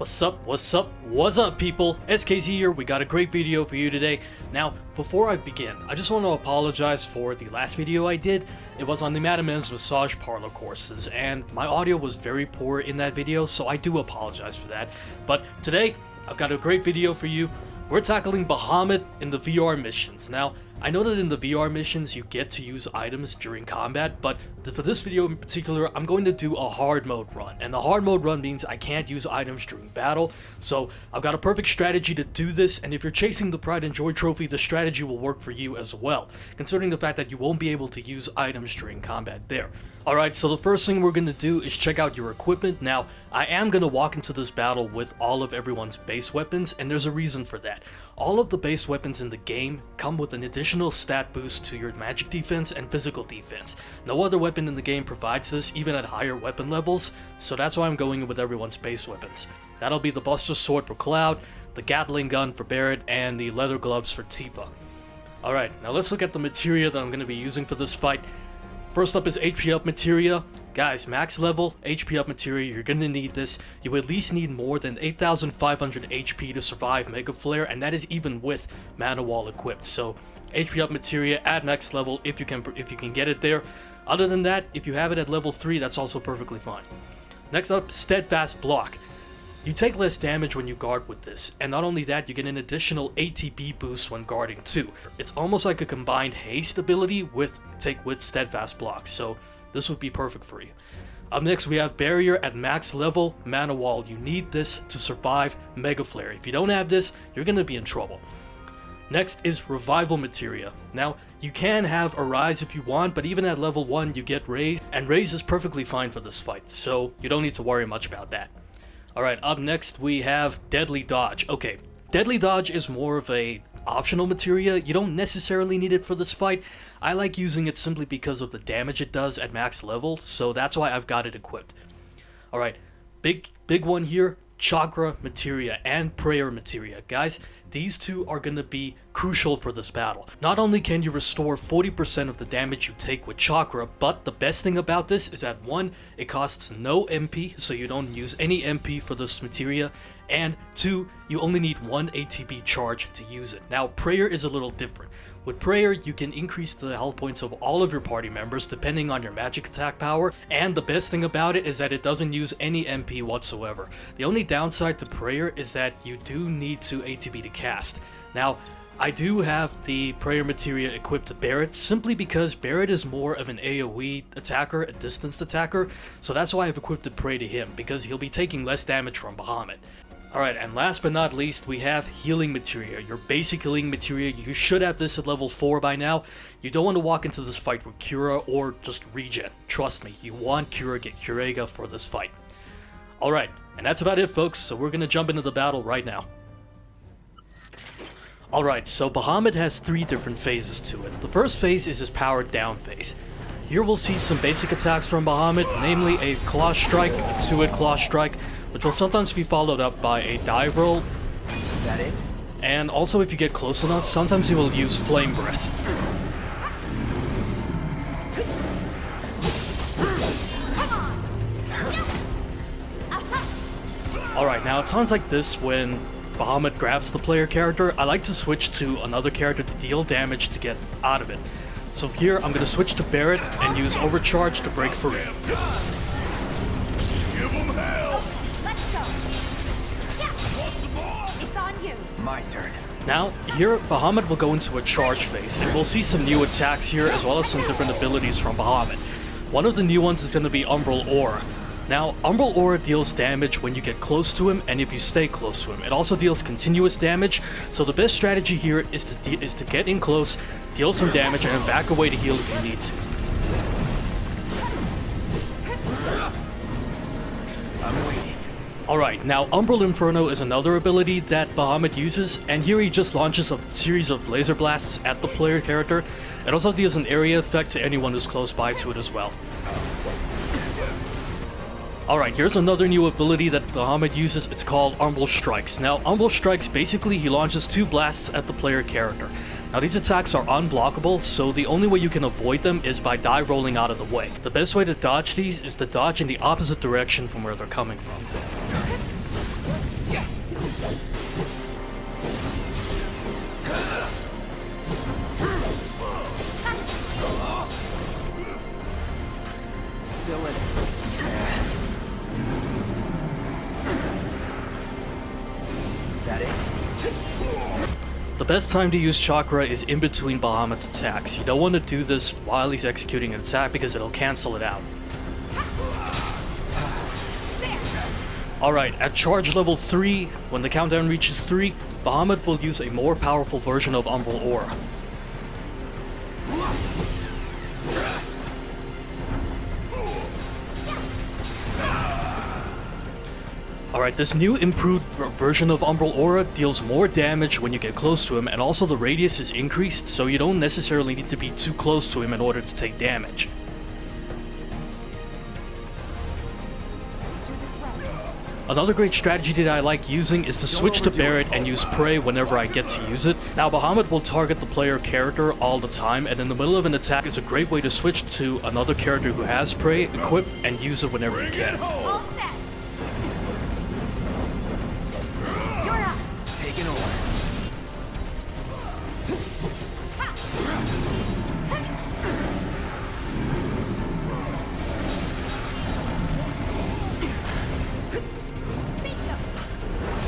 What's up people? SKZ here. We got a great video for you today. Now, before I begin, I just want to apologize for the last video I did. It was on the Madam M's massage parlor courses, and my audio was very poor in that video, so I do apologize for that. But today, I've got a great video for you. We're tackling Bahamut in the VR missions. Now, I know that in the VR missions you get to use items during combat, but for this video in particular, I'm going to do a hard mode run. And the hard mode run means I can't use items during battle, so I've got a perfect strategy to do this, and if you're chasing the Pride and Joy trophy, the strategy will work for you as well, considering the fact that you won't be able to use items during combat there. Alright, so the first thing we're going to do is check out your equipment. Now, I am going to walk into this battle with all of everyone's base weapons, and there's a reason for that. All of the base weapons in the game come with an additional stat boost to your magic defense and physical defense. No other weapon in the game provides this, even at higher weapon levels, so that's why I'm going with everyone's base weapons. That'll be the Buster Sword for Cloud, the Gatling Gun for Barret, and the Leather Gloves for Tifa. Alright, now let's look at the materia that I'm going to be using for this fight. First up is HP up materia. Guys, max level HP up materia, you're gonna need this. You at least need more than 8,500 HP to survive Mega Flare, and that is even with Mana Wall equipped. So HP up materia at max level if you can get it there. Other than that, if you have it at level 3, that's also perfectly fine. Next up, Steadfast Block. You take less damage when you guard with this, and not only that, you get an additional ATB boost when guarding too. It's almost like a combined haste ability with Steadfast Block, so this would be perfect for you. Up next we have Barrier at max level Mana Wall. You need this to survive Mega Flare. If you don't have this, you're gonna be in trouble. Next is Revival Materia. Now, you can have Arise if you want, but even at level 1 you get Raise, and Raise is perfectly fine for this fight, so you don't need to worry much about that. Alright, up next we have Deadly Dodge. Okay, Deadly Dodge is more of a optional materia. You don't necessarily need it for this fight. I like using it simply because of the damage it does at max level, so that's why I've got it equipped. Alright, big one here, Chakra Materia and Prayer Materia. Guys, these two are going to be crucial for this battle. Not only can you restore 40% of the damage you take with Chakra, but the best thing about this is that 1, it costs no MP, so you don't use any MP for this materia, and 2, you only need 1 ATB charge to use it. Now, Prayer is a little different. With Prayer, you can increase the health points of all of your party members depending on your magic attack power, and the best thing about it is that it doesn't use any MP whatsoever. The only downside to Prayer is that you do need 2 ATB to cast. Now, I do have the Prayer Materia equipped to Barret simply because Barret is more of an AoE attacker, a distanced attacker, so that's why I've equipped the Pray to him, because he'll be taking less damage from Bahamut. Alright, and last but not least, we have Healing Materia, your basic healing materia. You should have this at level 4 by now. You don't want to walk into this fight with Cura or just regen. Trust me, you want Cura, get Curega for this fight. Alright, and that's about it folks, so we're going to jump into the battle right now. Alright, so Bahamut has 3 different phases to it. The first phase is his powered down phase. Here we'll see some basic attacks from Bahamut, namely a Claw Strike, a 2-hit Claw Strike, which will sometimes be followed up by a dive roll. Is that it? And also if you get close enough, sometimes he will use Flame Breath. Alright, now at times like this when Bahamut grabs the player character, I like to switch to another character to deal damage to get out of it. So here I'm going to switch to Barret and use Overcharge to break free. Give him hell! Let's go! Yeah! It's on you! My turn. Now, here Bahamut will go into a charge phase, and we'll see some new attacks here as well as some different abilities from Bahamut. One of the new ones is going to be Umbral Aura. Now, Umbral Aura deals damage when you get close to him and if you stay close to him. It also deals continuous damage, so the best strategy here is to get in close, deal some damage, and then back away to heal if you need to. I'm waiting. Alright, now Umbral Inferno is another ability that Bahamut uses, and here he just launches a series of laser blasts at the player character. It also deals an area effect to anyone who's close by to it as well. Alright, here's another new ability that Bahamut uses. It's called Umbral Strikes. Now, Umbral Strikes, basically he launches 2 blasts at the player character. Now these attacks are unblockable, so the only way you can avoid them is by dive rolling out of the way. The best way to dodge these is to dodge in the opposite direction from where they're coming from. The best time to use chakra is in between Bahamut's attacks. You don't want to do this while he's executing an attack because it'll cancel it out. Alright, at charge level 3, when the countdown reaches 3, Bahamut will use a more powerful version of Umbral Aura. Alright, this new improved version of Umbral Aura deals more damage when you get close to him, and also the radius is increased, so you don't necessarily need to be too close to him in order to take damage. Another great strategy that I like using is to switch to Barret and use Prey whenever I get to use it. Now, Bahamut will target the player character all the time, and in the middle of an attack is a great way to switch to another character who has Prey, equip, and use it whenever you can. All set. You're up. Taking over.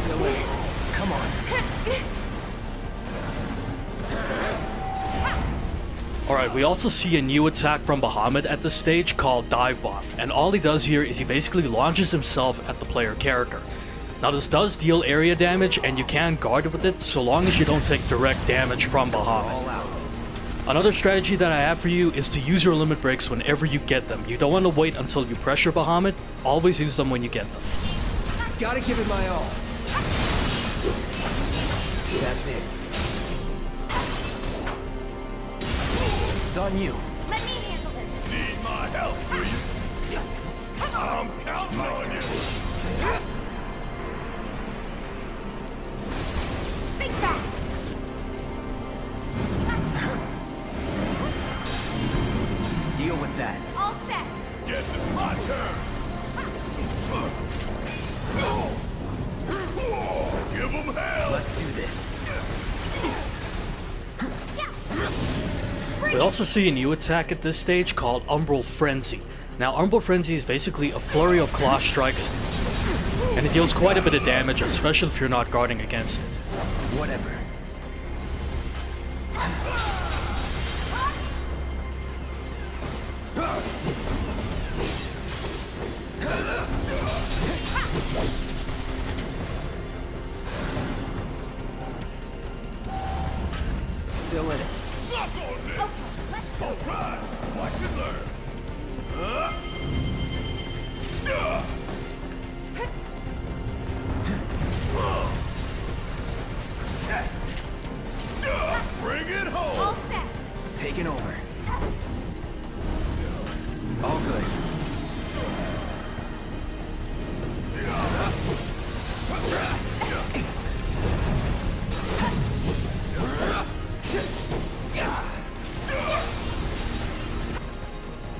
Still in. Come on. Alright, we also see a new attack from Bahamut at this stage called Dive Bomb, and all he does here is he basically launches himself at the player character. Now this does deal area damage and you can guard with it so long as you don't take direct damage from Bahamut. All out. Another strategy that I have for you is to use your limit breaks whenever you get them. You don't want to wait until you pressure Bahamut, always use them when you get them. Gotta give it my all. That's it. It's on you. Let me handle this. Need my help, do you? I'm counting on you. Think fast. Deal with that. All set. Guess it's my turn. Give them hell. Let's do this. We also see a new attack at this stage called Umbral Frenzy. Now Umbral Frenzy is basically a flurry of claw strikes, and it deals quite a bit of damage, especially if you're not guarding against it. Whatever. Still in it. Suck on this. All right. Watch and learn. Bring it home. All set. Taking over. All good.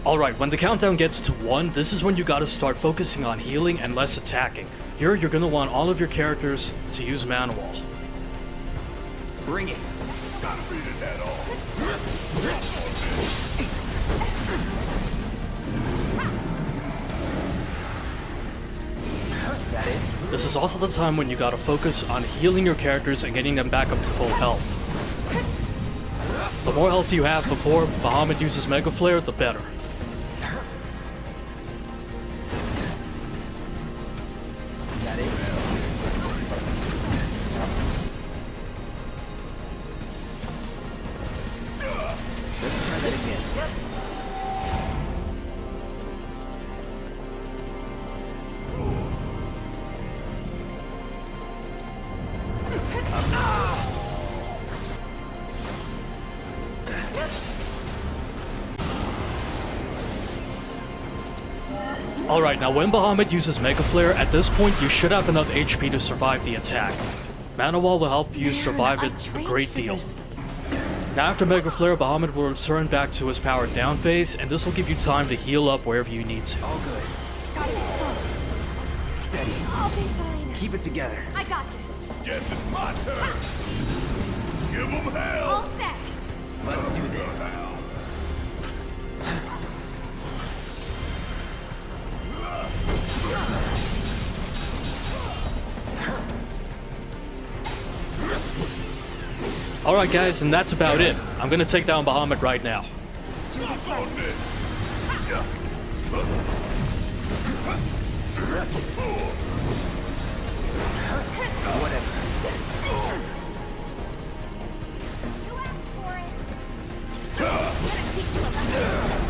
Alright, when the countdown gets to 1, this is when you gotta start focusing on healing and less attacking. Here, you're gonna want all of your characters to use Mana Wall. Bring it. Gotta beat it head on. That it? This is also the time when you gotta focus on healing your characters and getting them back up to full health. The more health you have before Bahamut uses Mega Flare, the better. That it? Let's try that again. Alright, now when Bahamut uses Mega Flare, at this point you should have enough HP to survive the attack. Mana Wall will help you survive it a great deal. Now after Mega Flare, Bahamut will return back to his powered down phase, and this will give you time to heal up wherever you need to. All good. Gotta be slow. Steady. I'll be fine. Keep it together. I got this. Guess it's my turn. Give them hell. All set. Let's do this. Alright guys, and that's about it. I'm gonna take down Bahamut right now. Let's do this right. Whatever. You asked for it. Gonna teach you a lesson.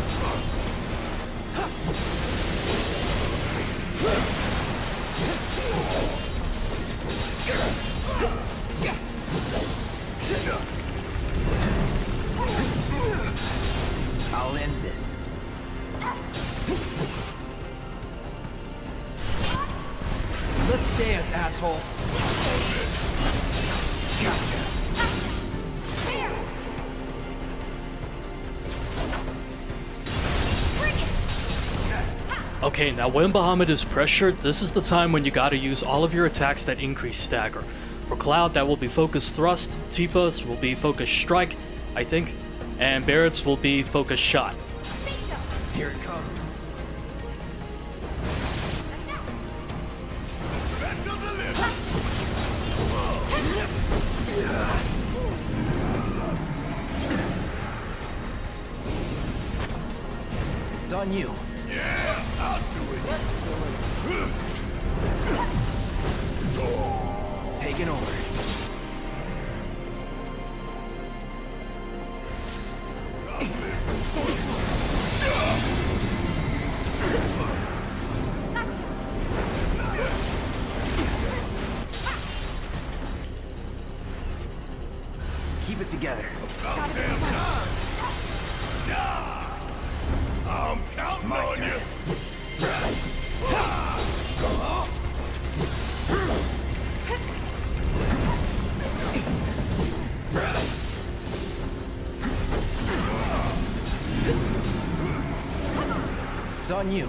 I'll end this. Let's dance, asshole. Okay, now when Bahamut is pressured, this is the time when you gotta use all of your attacks that increase stagger. For Cloud, that will be Focus Thrust, Tifa's will be Focus Strike, I think, and Barrett's will be Focus Shot. Here it comes. Back to the list. It's on you. Yeah, I'll do it. Taking over. Stay still. Keep it together. Gotta be smart. I'm counting My on turn. you. It's on you.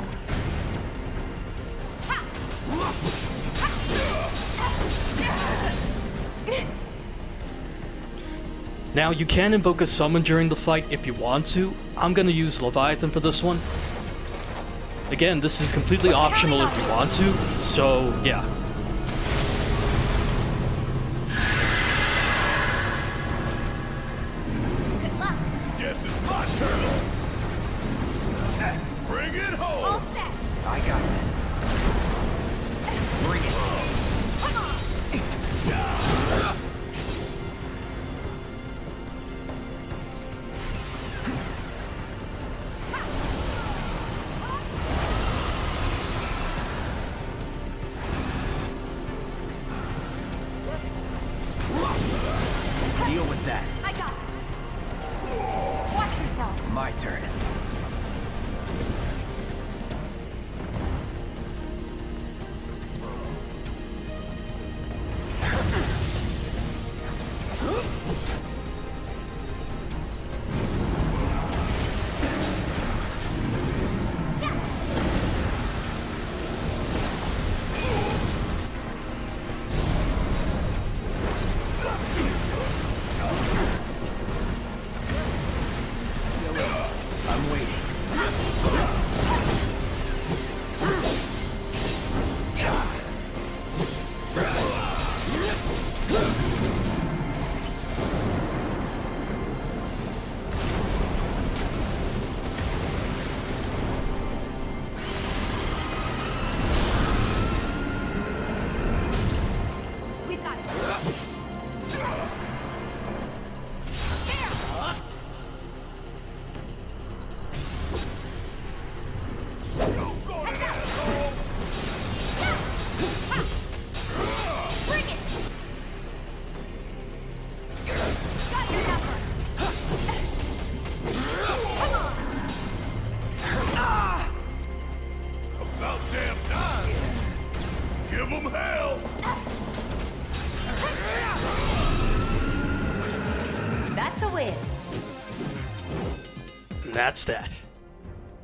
Now, you can invoke a summon during the fight if you want to. I'm gonna use Leviathan for this one. Again, this is completely optional if you want to, so yeah. Good luck. Guess it's my turn. Bring it All home. set. I got this. Bring it. Come on. Deal with that. I got this. Watch yourself. My turn. I'm waiting. We've got it. Bring it. Got your number. About damn time. Give them hell. That's a win. That's that.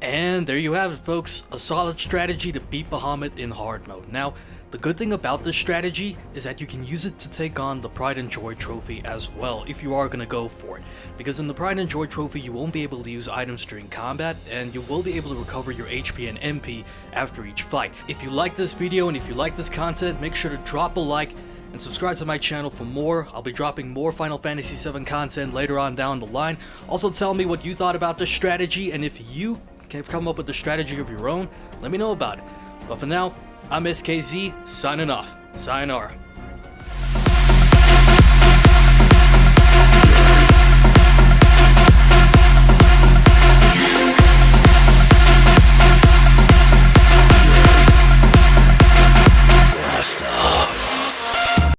And there you have it, folks, a solid strategy to beat Bahamut in hard mode. Now, the good thing about this strategy is that you can use it to take on the Pride and Joy trophy as well if you are going to go for it. Because in the Pride and Joy trophy you won't be able to use items during combat, and you will be able to recover your HP and MP after each fight. If you like this video and if you like this content, make sure to drop a like, and subscribe to my channel for more. I'll be dropping more Final Fantasy VII content later on down the line. Also tell me what you thought about the strategy, and if you can come up with a strategy of your own, let me know about it. But for now, I'm SKZ, signing off. Sayonara.